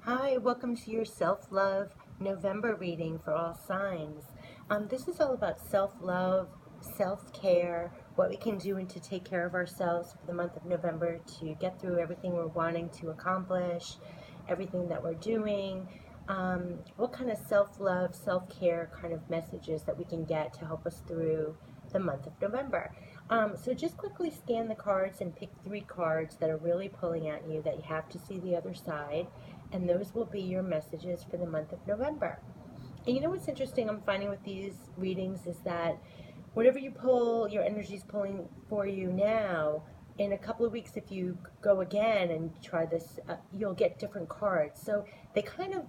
Hi, welcome to your self-love November reading for all signs. This is all about self-love, self-care, what we can do and to take care of ourselves for the month of November to get through everything we're wanting to accomplish, everything that we're doing, what kind of self-love, self-care kind of messages that we can get to help us through the month of November. So just quickly scan the cards and pick 3 cards that are really pulling at you that you have to see the other side, and those will be your messages for the month of November. And you know what's interesting I'm finding with these readings is that whatever you pull, your energy is pulling for you now, in a couple of weeks, if you go again and try this, you'll get different cards. So they kind of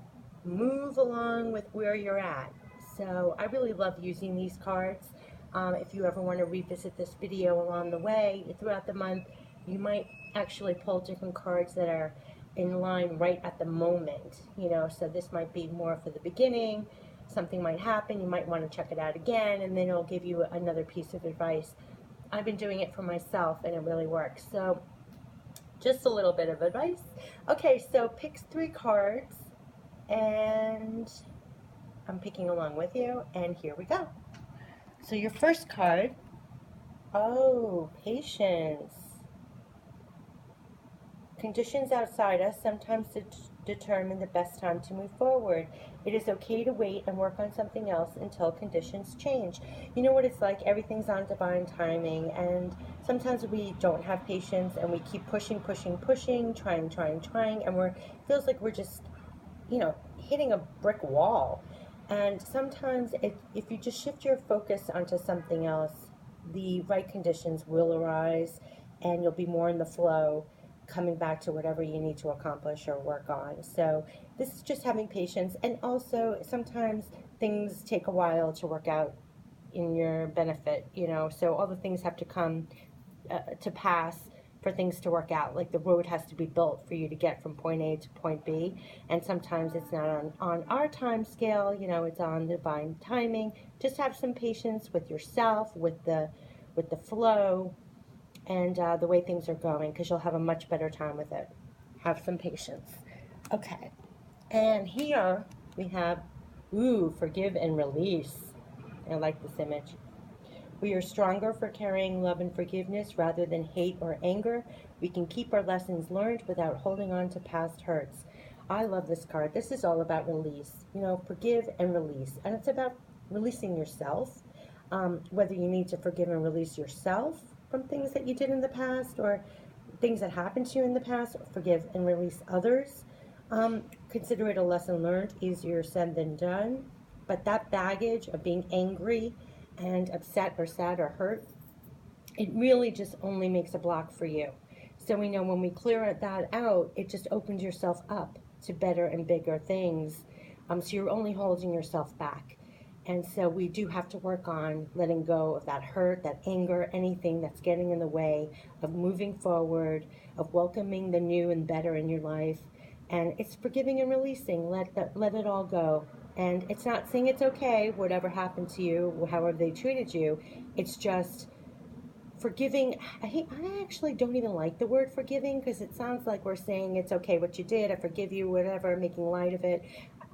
move along with where you're at. So I really love using these cards. If you ever want to revisit this video along the way, throughout the month, you might actually pull different cards that are in line right at the moment, so this might be more for the beginning. Something might happen, you might want to check it out again, and then it'll give you another piece of advice. I've been doing it for myself and it really works. So just a little bit of advice. Okay, so pick 3 cards and I'm picking along with you, and here we go. So your first card, oh, patience. Conditions outside us sometimes determine the best time to move forward. It is okay to wait and work on something else until conditions change. You know what it's like? Everything's on divine timing, and sometimes we don't have patience and we keep pushing, trying, and feels like we're just, hitting a brick wall. And sometimes if you just shift your focus onto something else, the right conditions will arise and you'll be more in the flow, coming back to whatever you need to accomplish or work on. So this is just having patience, and also sometimes things take a while to work out in your benefit, so all the things have to come to pass for things to work out. Like the road has to be built for you to get from point A to point B, and sometimes it's not on our time scale, it's on divine timing. Just have some patience with yourself, with the flow, and the way things are going, because you'll have a much better time with it. Have some patience. Okay, and here we have, forgive and release. I like this image. We are stronger for carrying love and forgiveness rather than hate or anger. We can keep our lessons learned without holding on to past hurts. I love this card. This is all about release. Forgive and release. And it's about releasing yourself, whether you need to forgive and release yourself from things that you did in the past or things that happened to you in the past. Forgive and release others. Consider it a lesson learned, easier said than done. But that baggage of being angry and upset or sad or hurt, it really just only makes a block for you. So we know when we clear that out, it just opens yourself up to better and bigger things. So you're only holding yourself back. And so we do have to work on letting go of that hurt, that anger, anything that's getting in the way of moving forward, of welcoming the new and better in your life. And it's forgiving and releasing. Let it all go. And it's not saying it's okay, whatever happened to you, however they treated you. It's just forgiving. I actually don't even like the word forgiving, because it sounds like we're saying it's okay what you did, I forgive you, whatever, making light of it.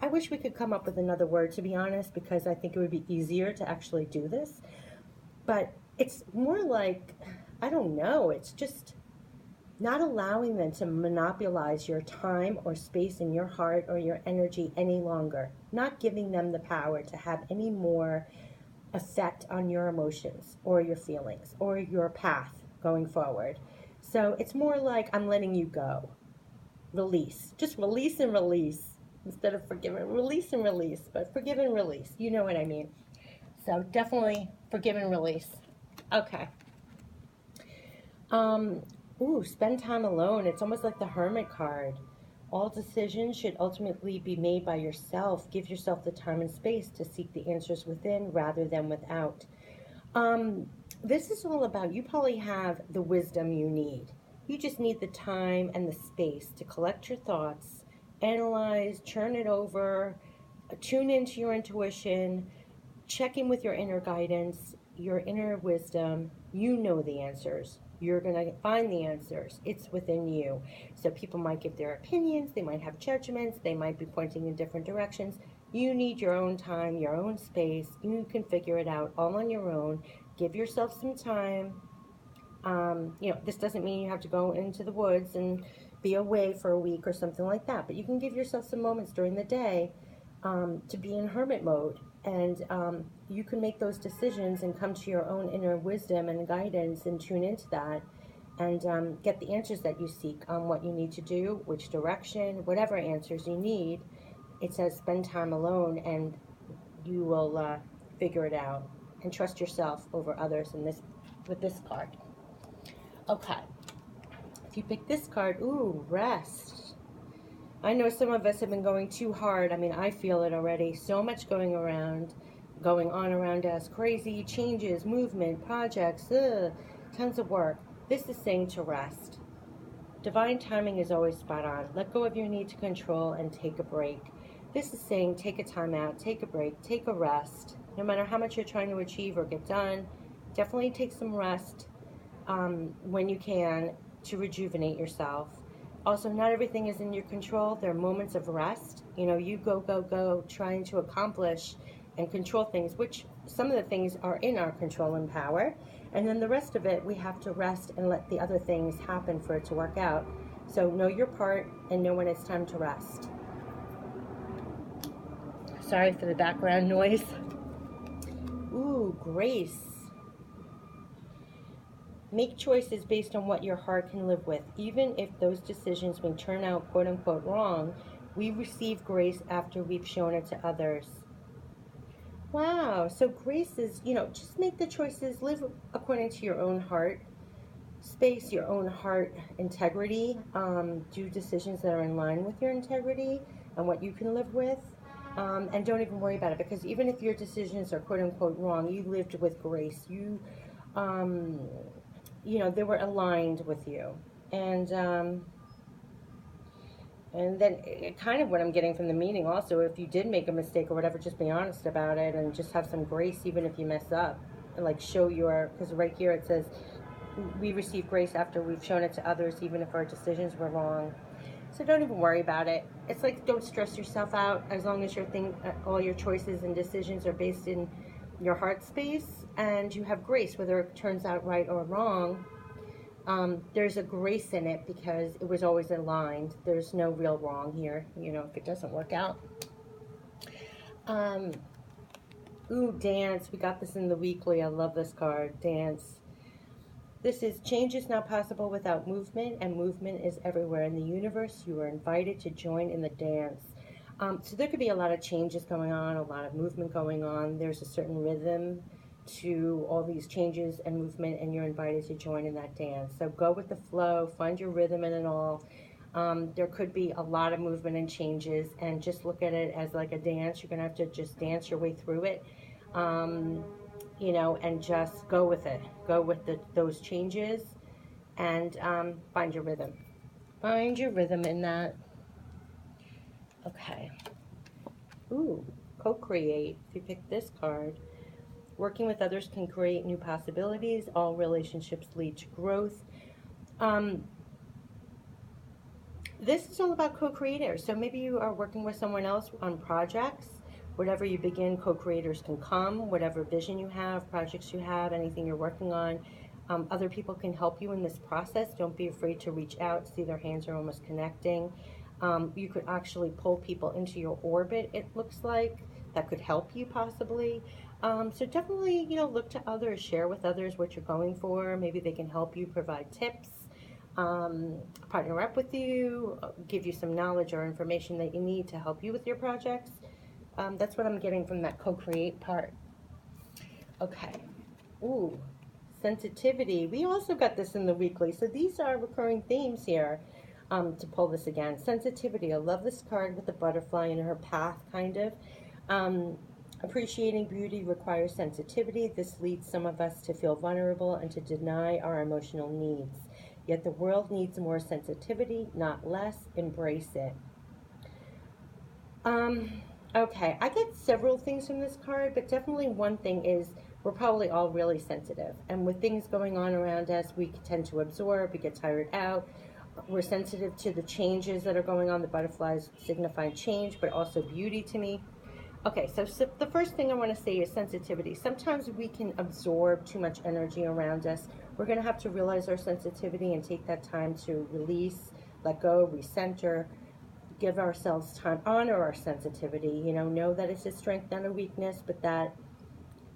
I wish we could come up with another word, to be honest, because I think it would be easier to actually do this. But it's more like, I don't know, it's just not allowing them to monopolize your time or space in your heart or your energy any longer. Not giving them the power to have any more effect on your emotions or your feelings or your path going forward. So it's more like, I'm letting you go. Release. Just release and release. Instead of forgive and release and release, but forgive and release. You know what I mean. So definitely forgive and release. Okay. Spend time alone. It's almost like the Hermit card. All decisions should ultimately be made by yourself. Give yourself the time and space to seek the answers within rather than without. This is all about, you probably have the wisdom you need. You just need the time and the space to collect your thoughts, analyze, churn it over, tune into your intuition, check in with your inner guidance, your inner wisdom. You know the answers. You're going to find the answers. It's within you. So people might give their opinions, they might have judgments, they might be pointing in different directions. You need your own time, your own space. You can figure it out all on your own. Give yourself some time. This doesn't mean you have to go into the woods and be away for a week or something like that, but you can give yourself some moments during the day to be in hermit mode, and you can make those decisions and come to your own inner wisdom and guidance and tune into that, and get the answers that you seek on what you need to do, which direction, whatever answers you need. It says spend time alone, and you will figure it out, and trust yourself over others in this with this card. Okay, if you pick this card, ooh, rest. I know some of us have been going too hard. I mean, I feel it already. So much going on around us. Crazy changes, movement, projects, tons of work. This is saying to rest. Divine timing is always spot on. Let go of your need to control and take a break. This is saying take a time out, take a break, take a rest. No matter how much you're trying to achieve or get done, definitely take some rest when you can, to rejuvenate yourself. Also, not everything is in your control. There are moments of rest. You go, trying to accomplish and control things, which some of the things are in our control and power. And then the rest of it, we have to rest and let the other things happen for it to work out. So know your part and know when it's time to rest. Sorry for the background noise. Ooh, grace. Make choices based on what your heart can live with. Even if those decisions may turn out quote unquote wrong, we receive grace after we've shown it to others. Wow, so grace is, just make the choices, live according to your own heart space, your own heart integrity. Do decisions that are in line with your integrity and what you can live with. And don't even worry about it, because even if your decisions are quote unquote wrong, you lived with grace. They were aligned with you. And then kind of what I'm getting from the meaning also, if you did make a mistake or whatever, just be honest about it and just have some grace even if you mess up. And show because right here it says, we receive grace after we've shown it to others, even if our decisions were wrong. So don't even worry about it. It's don't stress yourself out, as long as all your choices and decisions are based in your heart space, and you have grace, whether it turns out right or wrong. There's a grace in it because it was always aligned. There's no real wrong here, if it doesn't work out. Ooh, dance. We got this in the weekly. I love this card. Dance. This is change is not possible without movement, and movement is everywhere in the universe. You are invited to join in the dance. So there could be a lot of changes going on, a lot of movement going on. There's a certain rhythm to all these changes and movement, and you're invited to join in that dance. So go with the flow, find your rhythm in it all. There could be a lot of movement and changes, and just look at it as like a dance. You're going to have to just dance your way through it, and just go with it. Go with those changes, and find your rhythm. Find your rhythm in that. Okay. Ooh, co-create. If you pick this card, working with others can create new possibilities. All relationships lead to growth. This is all about co-creators. So maybe you are working with someone else on projects. Whatever you begin, co-creators can come. Whatever vision you have, projects you have, anything you're working on, other people can help you in this process. Don't be afraid to reach out. See, their hands are almost connecting. You could actually pull people into your orbit, it looks like, that could help you possibly. So definitely, look to others, share with others what you're going for. Maybe they can help you, provide tips, partner up with you, give you some knowledge or information that you need to help you with your projects. That's what I'm getting from that co-create part. Okay. Ooh, sensitivity. We also got this in the weekly. So these are recurring themes here. To pull this again. Sensitivity. I love this card with the butterfly in her path, kind of. Appreciating beauty requires sensitivity. This leads some of us to feel vulnerable and to deny our emotional needs. Yet the world needs more sensitivity, not less. Embrace it. Okay, I get several things from this card, but definitely one thing is we're probably all really sensitive. And with things going on around us, we tend to absorb, we get tired out. We're sensitive to the changes that are going on. The butterflies signify change, but also beauty to me. Okay, so the first thing I want to say is sensitivity. Sometimes we can absorb too much energy around us. We're going to have to realize our sensitivity and take that time to release, let go, recenter, give ourselves time, honor our sensitivity. Know that it's a strength and a weakness, but that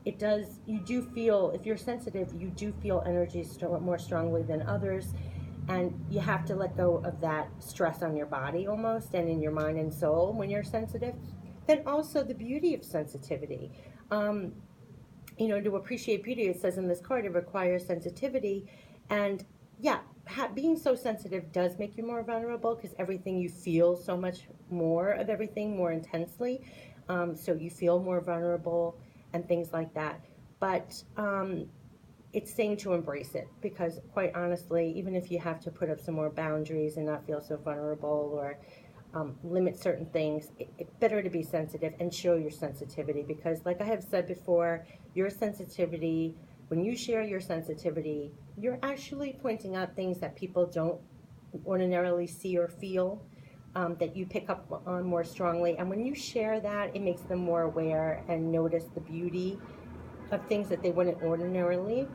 it does, you do feel, if you're sensitive, you do feel energy more strongly than others. And you have to let go of that stress on your body almost and in your mind and soul when you're sensitive. Then also the beauty of sensitivity. Um, to appreciate beauty, it says in this card, it requires sensitivity. And yeah, being so sensitive does make you more vulnerable because everything you feel so much more of everything more intensely. So you feel more vulnerable and things like that. But it's saying to embrace it because, quite honestly, even if you have to put up some more boundaries and not feel so vulnerable or limit certain things, it's better to be sensitive and show your sensitivity because, like I have said before, your sensitivity, when you share your sensitivity, you're actually pointing out things that people don't ordinarily see or feel. That you pick up on more strongly, and when you share that, it makes them more aware and notice the beauty of things that they wouldn't ordinarily.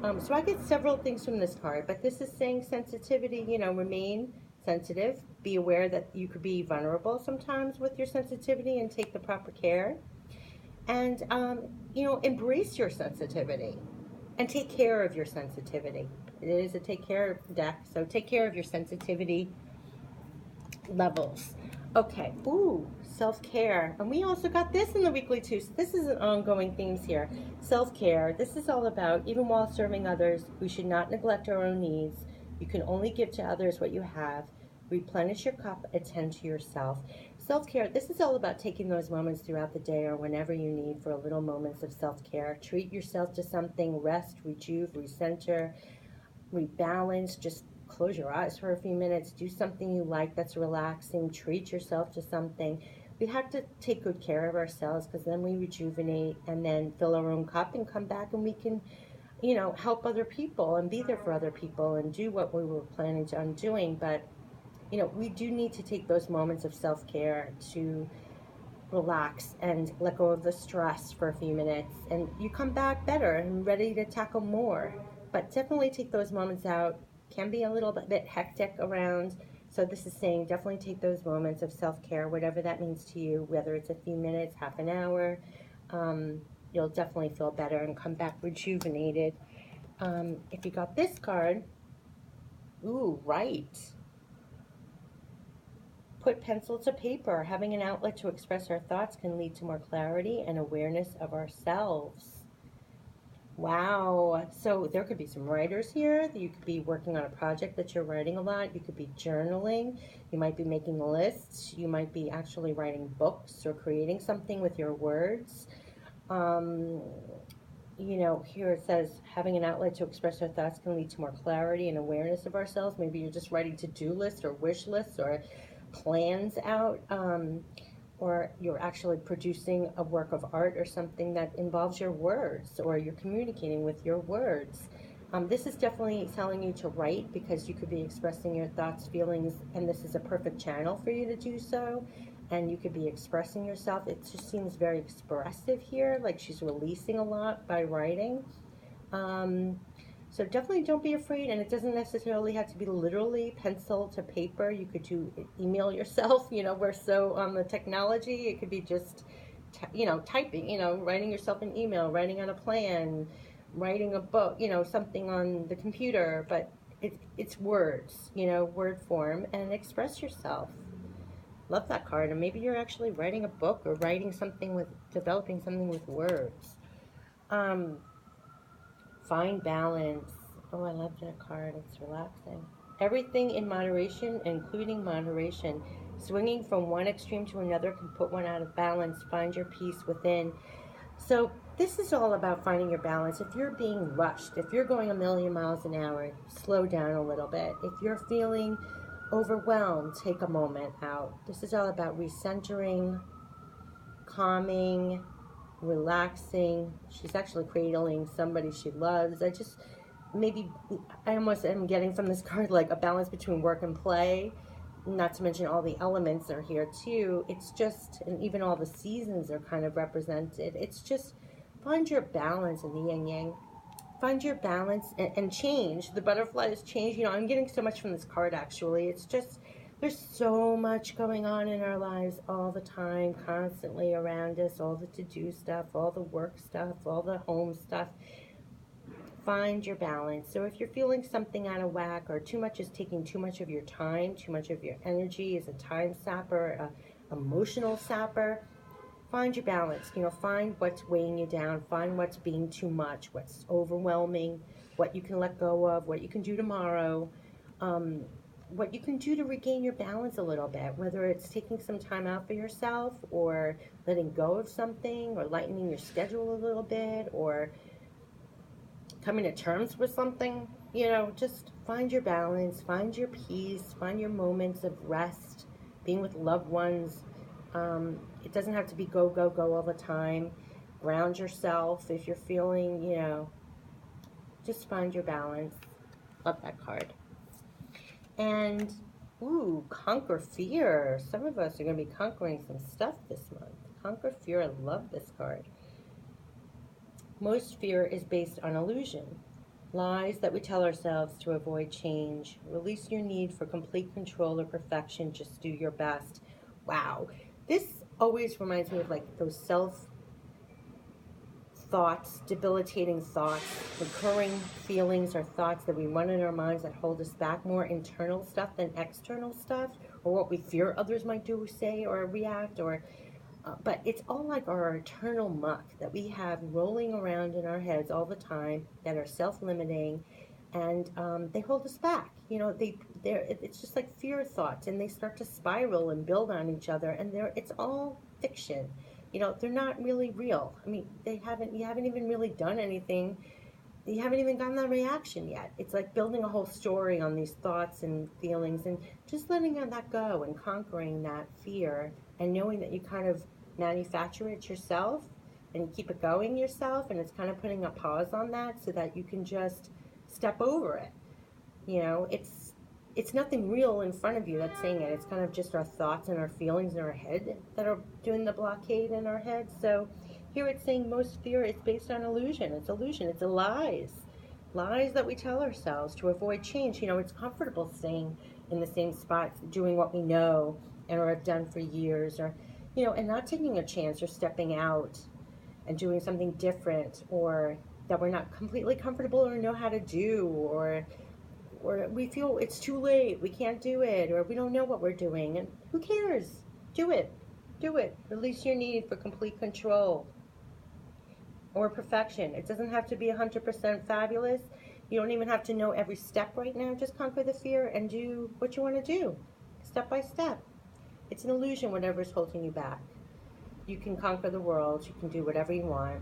So I get several things from this card, but this is saying sensitivity, remain sensitive. Be aware that you could be vulnerable sometimes with your sensitivity and take the proper care. And, embrace your sensitivity and take care of your sensitivity. It is a take care deck, so take care of your sensitivity levels. Okay, ooh, self-care. And we also got this in the weekly too. So this is an ongoing themes here. Self-care. This is all about, even while serving others, we should not neglect our own needs. You can only give to others what you have. Replenish your cup, attend to yourself. Self-care, this is all about taking those moments throughout the day or whenever you need for a little moments of self-care. Treat yourself to something, rest, rejuve, recenter, rebalance. Just close your eyes for a few minutes, do something you like that's relaxing, treat yourself to something. We have to take good care of ourselves because then we rejuvenate and then fill our own cup and come back and we can, help other people and be there for other people and do what we were planning on doing. But, we do need to take those moments of self-care to relax and let go of the stress for a few minutes, and you come back better and ready to tackle more. But definitely take those moments out. Can be a little bit hectic around, so this is saying definitely take those moments of self-care, whatever that means to you, whether it's a few minutes, half an hour. You'll definitely feel better and come back rejuvenated. If you got this card, ooh, right. Put pencil to paper. Having an outlet to express our thoughts can lead to more clarity and awareness of ourselves. Wow. So there could be some writers here. You could be working on a project that you're writing a lot. You could be journaling. You might be making lists. You might be actually writing books or creating something with your words. Here it says having an outlet to express our thoughts can lead to more clarity and awareness of ourselves. Maybe you're just writing to-do lists or wish lists or plans out, or you're actually producing a work of art or something that involves your words, or you're communicating with your words. This is definitely telling you to write because you could be expressing your thoughts, feelings, and this is a perfect channel for you to do so. And you could be expressing yourself. It just seems very expressive here, like she's releasing a lot by writing. So definitely don't be afraid, and it doesn't necessarily have to be literally pencil to paper. You could do email yourself. We're so on the technology. It could be just, typing. Writing yourself an email, writing on a plan, writing a book. Something on the computer. But it's words. Word form, and express yourself. Love that card. And maybe you're actually writing a book or developing something with words. Find balance. Oh, I love that card. It's relaxing. Everything in moderation, including moderation. Swinging from one extreme to another can put one out of balance. Find your peace within. So this is all about finding your balance. If you're being rushed, if you're going a million miles an hour, slow down a little bit. If you're feeling overwhelmed, take a moment out. This is all about recentering, calming, relaxing. She's actually cradling somebody she loves. I almost am getting from this card like a balance between work and play. Not to mention all the elements are here too. It's just, and even all the seasons are kind of represented. It's just find your balance in the yin yang. Find your balance and change. The butterfly is change. You know, I'm getting so much from this card actually. It's just, there's so much going on in our lives all the time, constantly around us, all the to-do stuff, all the work stuff, all the home stuff. Find your balance. So if you're feeling something out of whack, or too much is taking too much of your time, too much of your energy, is a time sapper, a emotional sapper, find your balance. You know, find what's weighing you down, find what's being too much, what's overwhelming, what you can let go of, what you can do tomorrow, what you can do to regain your balance a little bit, whether it's taking some time out for yourself, or letting go of something, or lightening your schedule a little bit, or coming to terms with something. You know, just find your balance, find your peace, find your moments of rest, being with loved ones. It doesn't have to be go, go, go all the time. Ground yourself if you're feeling, you know, just find your balance. Love that card. And, ooh, conquer fear. Some of us are going to be conquering some stuff this month. Conquer fear. I love this card. Most fear is based on illusion, lies that we tell ourselves to avoid change. Release your need for complete control or perfection. Just do your best. Wow. This always reminds me of like those thoughts, debilitating thoughts, recurring feelings or thoughts that we run in our minds that hold us back, more internal stuff than external stuff, or what we fear others might do, say, or react, or but it's all like our eternal muck that we have rolling around in our heads all the time that are self-limiting, and they hold us back. You know, it's just like fear thoughts, and they start to spiral and build on each other, and it's all fiction. You know, they're not really real. I mean, you haven't even really done anything. You haven't even gotten that reaction yet. It's like building a whole story on these thoughts and feelings, and just letting that go and conquering that fear, and knowing that you kind of manufacture it yourself and you keep it going yourself, and it's kind of putting a pause on that so that you can just step over it. You know, it's nothing real in front of you that's saying it. It's kind of just our thoughts and our feelings in our head that are doing the blockade in our head. So here it's saying most fear is based on illusion. It's illusion. It's a lies that we tell ourselves to avoid change. You know, it's comfortable staying in the same spot, doing what we know and or have done for years, or, you know, and not taking a chance or stepping out and doing something different, or that we're not completely comfortable or know how to do, or we feel it's too late, we can't do it, or we don't know what we're doing. And who cares? Do it. Do it. Release your need for complete control or perfection. It doesn't have to be 100% fabulous. You don't even have to know every step right now. Just conquer the fear and do what you want to do, step by step. It's an illusion, whatever's holding you back. You can conquer the world. You can do whatever you want.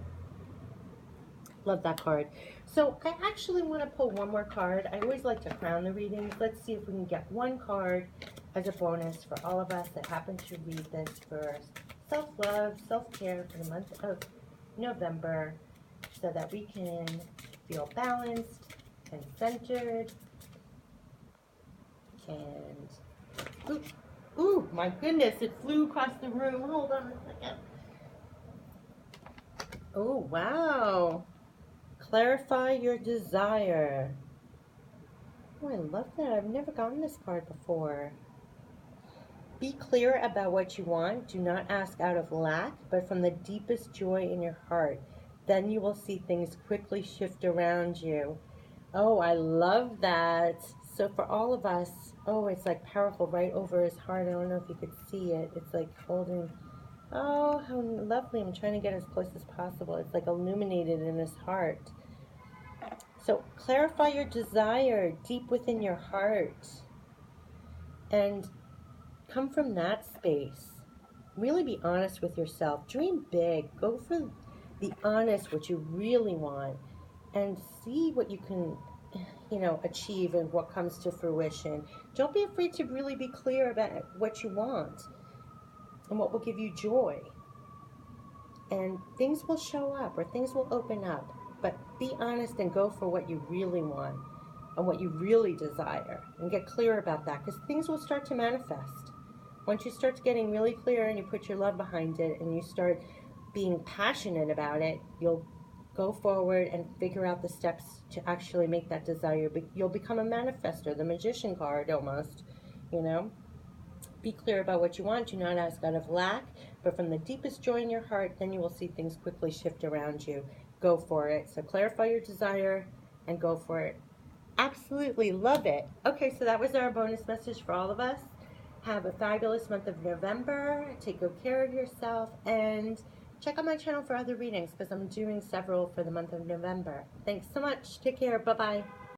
Love that card. So I actually want to pull one more card. I always like to crown the readings. Let's see if we can get one card as a bonus for all of us that happen to read this for self-love, self-care for the month of November, so that we can feel balanced and centered. And ooh, my goodness, it flew across the room. Hold on a second. Oh, wow. Clarify your desire. Oh, I love that. I've never gotten this card before. Be clear about what you want. Do not ask out of lack, but from the deepest joy in your heart. Then you will see things quickly shift around you. Oh, I love that. So for all of us, oh, it's like powerful right over his heart. I don't know if you could see it. It's like holding, oh, how lovely. I'm trying to get as close as possible. It's like illuminated in his heart. So clarify your desire deep within your heart and come from that space. Really be honest with yourself. Dream big. Go for the honest, what you really want, and see what you can, you know, achieve and what comes to fruition. Don't be afraid to really be clear about what you want and what will give you joy. and things will show up or things will open up. But be honest and go for what you really want and what you really desire, and get clear about that, because things will start to manifest. Once you start getting really clear and you put your love behind it and you start being passionate about it, you'll go forward and figure out the steps to actually make that desire. But you'll become a manifester, the magician card almost, you know. Be clear about what you want. Do not ask out of lack, but from the deepest joy in your heart, then you will see things quickly shift around you. Go for it. So clarify your desire and go for it. Absolutely love it. Okay, so that was our bonus message for all of us. Have a fabulous month of November. Take good care of yourself and check out my channel for other readings because I'm doing several for the month of November. Thanks so much. Take care. Bye-bye.